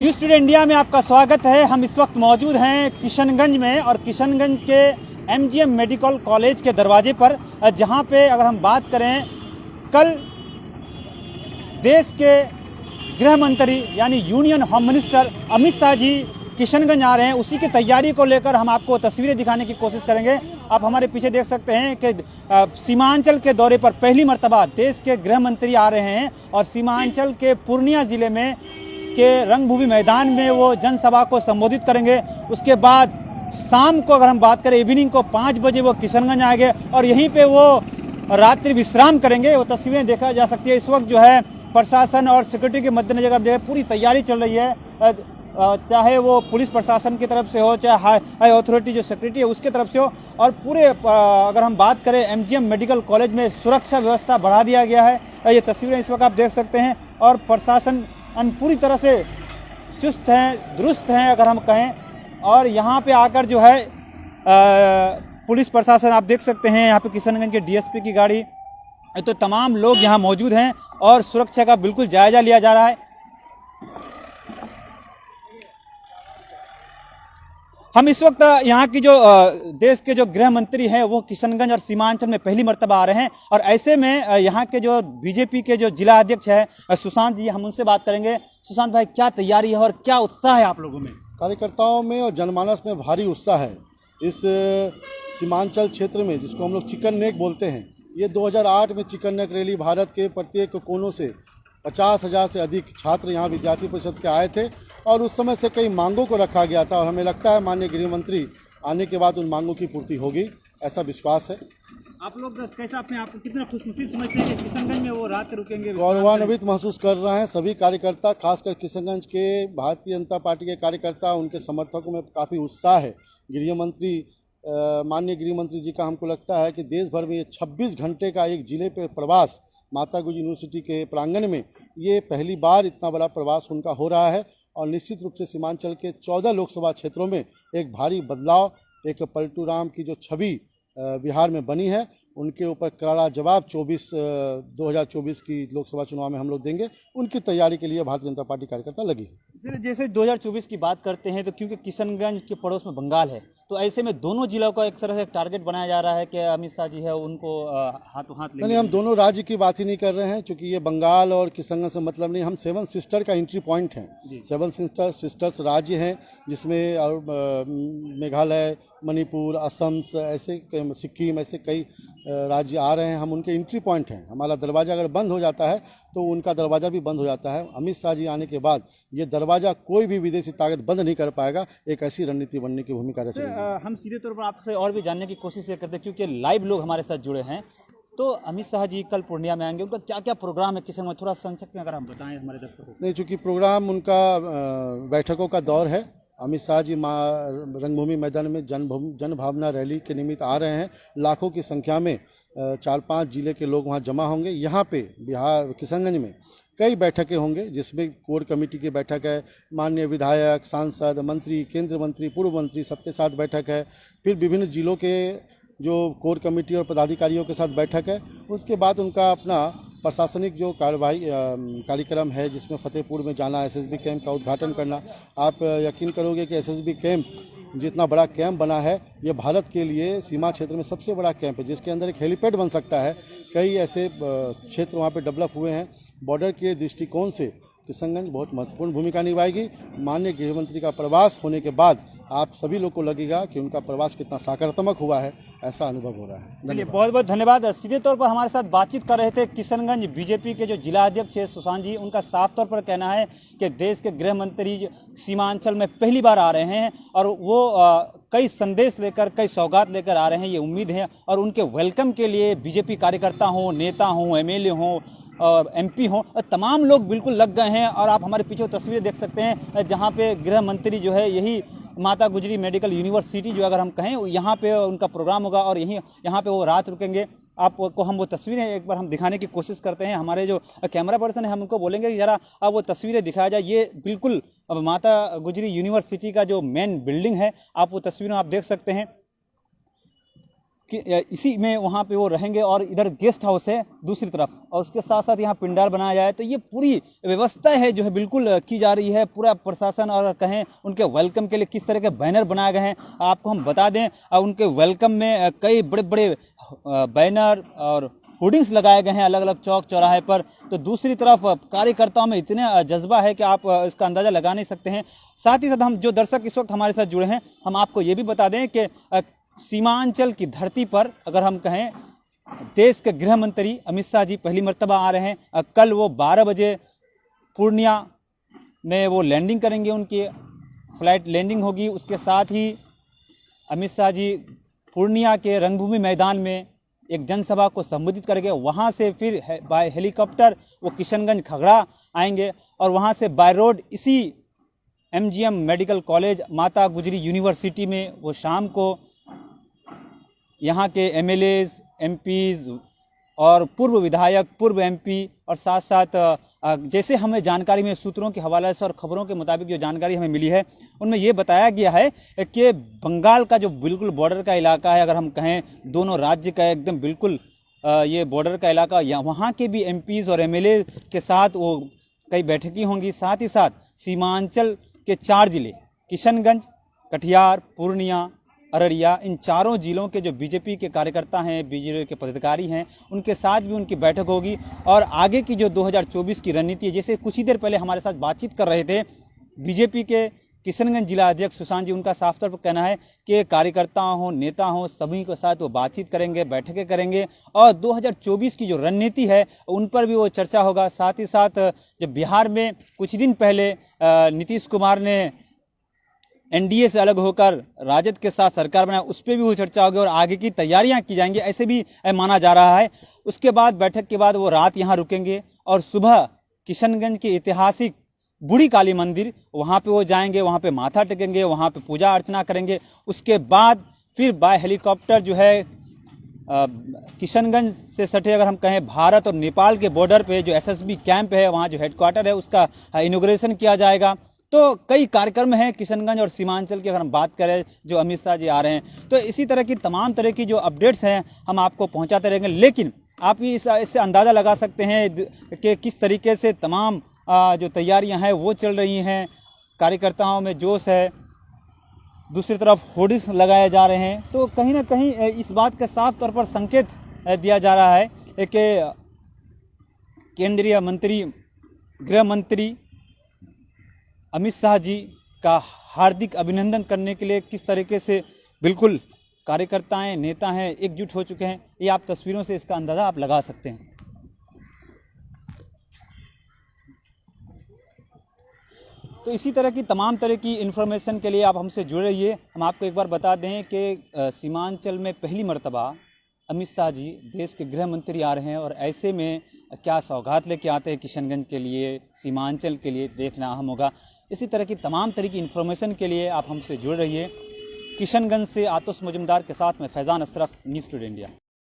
News today India में आपका स्वागत है। हम इस वक्त मौजूद हैं किशनगंज में और किशनगंज के एमजीएम मेडिकल कॉलेज के दरवाजे पर, जहां पे अगर हम बात करें, कल देश के गृह मंत्री यानी union home minister Amit Shah ji Kishanganj आ रहे हैं। उसी की तैयारी को लेकर हम आपको तस्वीरें दिखाने की कोशिश करेंगे। आप हमारे पीछे देख सकते हैं कि सीमांचल के दौरे पर पहली मर्तबा देश के गृह मंत्री आ रहे हैं और सीमांचल के पूर्णिया जिले में के रंगभूमि मैदान में वो जनसभा को संबोधित करेंगे। उसके बाद शाम को अगर हम बात करें, इवनिंग को 5 बजे वो किशनगंज आएंगे और यहीं पे वो रात्रि विश्राम करेंगे। वो तस्वीरें देखा जा सकती है। इस वक्त जो है प्रशासन और सिक्योरिटी के मद्देनजर आप देखें पूरी तैयारी चल रही है, चाहे वो पुलिस प्रशासन की तरफ से हो, चाहे हाई अथॉरिटी जो सेक्रेटरी है उसके तरफ से हो। और पूरे अगर हम बात करें एमजीएम मेडिकल कॉलेज में सुरक्षा व्यवस्था बढ़ा दिया गया है। ये तस्वीरें इस वक्त आप देख सकते हैं और प्रशासन पूरी तरह से चुस्त हैं, दुरुस्त हैं अगर हम कहें। और यहाँ पे आकर जो है पुलिस प्रशासन आप देख सकते हैं, यहाँ पे किशनगंज के डीएसपी की गाड़ी, तो तमाम लोग यहाँ मौजूद हैं और सुरक्षा का बिल्कुल जायजा लिया जा रहा है। हम इस वक्त यहाँ की जो देश के जो गृह मंत्री हैं वो किशनगंज और सीमांचल में पहली मर्तबा आ रहे हैं और ऐसे में यहाँ के जो बीजेपी के जो जिला अध्यक्ष है सुशांत जी, हम उनसे बात करेंगे। सुशांत भाई, क्या तैयारी है और क्या उत्साह है आप लोगों में? कार्यकर्ताओं में और जनमानस में भारी उत्साह है। इस सीमांचल क्षेत्र में, जिसको हम लोग चिकन नेक बोलते हैं, ये 2008 में चिकन नेक रैली भारत के प्रत्येक कोनों से 50,000 से अधिक छात्र यहाँ विद्यार्थी परिषद के आए थे और उस समय से कई मांगों को रखा गया था और हमें लगता है माननीय गृह मंत्री आने के बाद उन मांगों की पूर्ति होगी, ऐसा विश्वास है। आप लोग कैसा अपने आप को कितना खुशनसीब समझते हैं कि किशनगंज में वो रात रुकेंगे? गौरवान्वित महसूस कर रहे हैं सभी कार्यकर्ता, खासकर किशनगंज के भारतीय जनता पार्टी के कार्यकर्ता, उनके समर्थकों में काफ़ी उत्साह है। गृह मंत्री माननीय गृह मंत्री जी का हमको लगता है कि देश भर में ये 26 घंटे का एक जिले पे प्रवास माता गुजरी यूनिवर्सिटी के प्रांगण में, ये पहली बार इतना बड़ा प्रवास उनका हो रहा है और निश्चित रूप से सीमांचल के 14 लोकसभा क्षेत्रों में एक भारी बदलाव, एक पलटू राम की जो छवि बिहार में बनी है, उनके ऊपर करारा जवाब 2024 की लोकसभा चुनाव में हम लोग देंगे। उनकी तैयारी के लिए भारतीय जनता पार्टी कार्यकर्ता लगी है। जैसे 2024 की बात करते हैं तो क्योंकि किशनगंज के पड़ोस में बंगाल है, तो ऐसे में दोनों जिलों का एक तरह से टारगेट बनाया जा रहा है कि अमित शाह जी है उनको हाथों हाथ लेंगे। नहीं, हम दोनों राज्य की बात ही नहीं कर रहे हैं, क्योंकि ये बंगाल और किशनगंज से मतलब नहीं। हम 7 सिस्टर का एंट्री पॉइंट हैं। 7 सिस्टर्स राज्य हैं जिसमें मेघालय, मणिपुर, असम, ऐसे सिक्किम, ऐसे कई राज्य आ रहे हैं। हम उनके एंट्री पॉइंट हैं। हमारा दरवाज़ा अगर बंद हो जाता है तो उनका दरवाज़ा भी बंद हो जाता है। अमित शाह जी आने के बाद ये दरवाज़ा कोई भी विदेशी ताकत बंद नहीं कर पाएगा। एक ऐसी रणनीति बनने की भूमिका रचेगी। हम सीधे तौर पर आपसे और भी जानने की कोशिश करते हैं, क्योंकि लाइव लोग हमारे साथ जुड़े हैं। तो अमित शाह जी कल पूर्णिया में आएंगे, उनका क्या क्या प्रोग्राम है किशनगंज में, थोड़ा संक्षिप्त में अगर हम बताएं हमारे दर्शकों को। नहीं, चूँकि प्रोग्राम उनका बैठकों का दौर है। अमित शाह जी रंगभूमि मैदान में जन भावना रैली के निमित्त आ रहे हैं। लाखों की संख्या में 4-5 जिले के लोग वहां जमा होंगे। यहाँ पे बिहार किशनगंज में कई बैठकें होंगे, जिसमें कोर कमेटी की बैठक है, माननीय विधायक, सांसद, मंत्री, केंद्रीय मंत्री, पूर्व मंत्री, सबके साथ बैठक है। फिर विभिन्न जिलों के जो कोर कमेटी और पदाधिकारियों के साथ बैठक है। उसके बाद उनका अपना प्रशासनिक जो कार्यक्रम है, जिसमें फतेहपुर में जाना, एसएसबी कैंप का उद्घाटन करना। आप यकीन करोगे कि एसएसबी कैंप जितना बड़ा कैंप बना है, ये भारत के लिए सीमा क्षेत्र में सबसे बड़ा कैंप है, जिसके अंदर एक हेलीपैड बन सकता है। कई ऐसे क्षेत्र वहाँ पे डेवलप हुए हैं। बॉर्डर के दृष्टिकोण से किशनगंज बहुत महत्वपूर्ण भूमिका निभाएगी। माननीय गृह मंत्री का प्रवास होने के बाद आप सभी लोग को लगेगा कि उनका प्रवास कितना सकारात्मक हुआ है, ऐसा अनुभव हो रहा है। चलिए, बहुत बहुत धन्यवाद। सीधे तौर पर हमारे साथ बातचीत कर रहे थे किशनगंज बीजेपी के जो जिला अध्यक्ष है सुशांत जी। उनका साफ तौर पर कहना है कि देश के गृह मंत्री सीमांचल में पहली बार आ रहे हैं और वो कई संदेश लेकर, कई सौगात लेकर आ रहे हैं, ये उम्मीद है। और उनके वेलकम के लिए बीजेपी कार्यकर्ता हों, नेता हों, एमएलए हों और एमपी हों, तमाम लोग बिल्कुल लग गए हैं। और आप हमारे पीछे तस्वीरें देख सकते हैं जहाँ पे गृह मंत्री जो है, यही माता गुजरी मेडिकल यूनिवर्सिटी जो अगर हम कहें, यहाँ पे उनका प्रोग्राम होगा और यहाँ पे वो रात रुकेंगे। आपको हम वो तस्वीरें एक बार हम दिखाने की कोशिश करते हैं। हमारे जो कैमरा पर्सन है, हम उनको बोलेंगे कि ज़रा अब वो तस्वीरें दिखाया जाए। ये बिल्कुल अब माता गुजरी यूनिवर्सिटी का जो मेन बिल्डिंग है, आप वो तस्वीरें आप देख सकते हैं। इसी में वहाँ पे वो रहेंगे और इधर गेस्ट हाउस है दूसरी तरफ, और उसके साथ साथ यहाँ पंडाल बनाया जाए। तो ये पूरी व्यवस्था है जो है बिल्कुल की जा रही है। पूरा प्रशासन और कहें उनके वेलकम के लिए किस तरह के बैनर बनाए गए हैं आपको हम बता दें। उनके वेलकम में कई बड़े बड़े बैनर और होर्डिंग्स लगाए गए हैं अलग अलग चौक चौराहे पर। तो दूसरी तरफ कार्यकर्ताओं में इतने जज्बा है कि आप इसका अंदाजा लगा नहीं सकते हैं। साथ ही साथ हम जो दर्शक इस वक्त हमारे साथ जुड़े हैं, हम आपको ये भी बता दें कि सीमांचल की धरती पर अगर हम कहें देश के गृह मंत्री अमित शाह जी पहली मर्तबा आ रहे हैं। कल वो 12 बजे पूर्णिया में वो लैंडिंग करेंगे, उनकी फ्लाइट लैंडिंग होगी। उसके साथ ही अमित शाह जी पूर्णिया के रंगभूमि मैदान में एक जनसभा को संबोधित करेंगे। वहाँ से फिर बाय हेलीकॉप्टर वो किशनगंज खगड़ा आएंगे और वहाँ से बाय रोड इसी MGM मेडिकल कॉलेज माता गुजरी यूनिवर्सिटी में वो शाम को यहाँ के MLAs, MPs और पूर्व विधायक, पूर्व MP और साथ साथ जैसे हमें जानकारी में सूत्रों के हवाले से और खबरों के मुताबिक जो जानकारी हमें मिली है उनमें ये बताया गया है कि बंगाल का जो बिल्कुल बॉर्डर का इलाका है, अगर हम कहें दोनों राज्य का एकदम बिल्कुल ये बॉर्डर का इलाका, वहाँ के भी MPs और MLA के साथ वो कई बैठकें होंगी। साथ ही साथ सीमांचल के 4 जिले किशनगंज, कटिहार, पूर्णिया, अररिया, इन चारों जिलों के जो बीजेपी के कार्यकर्ता हैं, बीजेपी के पदाधिकारी हैं, उनके साथ भी उनकी बैठक होगी। और आगे की जो 2024 की रणनीति है, जैसे कुछ ही देर पहले हमारे साथ बातचीत कर रहे थे बीजेपी के किशनगंज जिला अध्यक्ष सुशांत जी, उनका साफ तौर पर कहना है कि कार्यकर्ता हो, नेता हो, सभी के साथ वो बातचीत करेंगे, बैठकें करेंगे और 2024 की जो रणनीति है उन पर भी वो चर्चा होगा। साथ ही साथ जब बिहार में कुछ दिन पहले नीतीश कुमार ने NDA से अलग होकर राजद के साथ सरकार बनाया, उस पर भी वो चर्चा होगी और आगे की तैयारियां की जाएंगी, ऐसे भी माना जा रहा है। उसके बाद बैठक के बाद वो रात यहाँ रुकेंगे और सुबह किशनगंज के ऐतिहासिक बूढ़ी काली मंदिर वहाँ पे वो जाएंगे, वहाँ पे माथा टेकेंगे, वहाँ पे पूजा अर्चना करेंगे। उसके बाद फिर बाय हेलीकॉप्टर जो है किशनगंज से सटे अगर हम कहें भारत और नेपाल के बॉर्डर पे जो SSB कैंप है, वहाँ जो हेडक्वार्टर है, उसका इनॉग्रेशन किया जाएगा। तो कई कार्यक्रम हैं किशनगंज और सीमांचल की अगर हम बात करें जो अमित शाह जी आ रहे हैं। तो इसी तरह की तमाम तरह की जो अपडेट्स हैं हम आपको पहुंचाते रहेंगे। लेकिन आप इससे अंदाज़ा लगा सकते हैं कि किस तरीके से तमाम जो तैयारियां हैं वो चल रही हैं, कार्यकर्ताओं में जोश है, दूसरी तरफ होर्डिंग्स लगाए जा रहे हैं। तो कहीं ना कहीं इस बात का साफ तौर पर संकेत दिया जा रहा है कि केंद्रीय मंत्री, गृह मंत्री अमित शाह जी का हार्दिक अभिनंदन करने के लिए किस तरीके से बिल्कुल कार्यकर्ताएं, नेता हैं, एकजुट हो चुके हैं। ये आप तस्वीरों से इसका अंदाज़ा आप लगा सकते हैं। तो इसी तरह की तमाम तरह की इन्फॉर्मेशन के लिए आप हमसे जुड़े रहिए। हम आपको एक बार बता दें कि सीमांचल में पहली मर्तबा अमित शाह जी देश के गृह मंत्री आ रहे हैं और ऐसे में क्या सौगात लेके आते हैं किशनगंज के लिए, सीमांचल के लिए, देखना अहम होगा। इसी तरह की तमाम तरह की इन्फॉर्मेशन के लिए आप हमसे जुड़ रहिए। किशनगंज से आतुष मुजुमदार के साथ में Faizan Ashraf, news today India.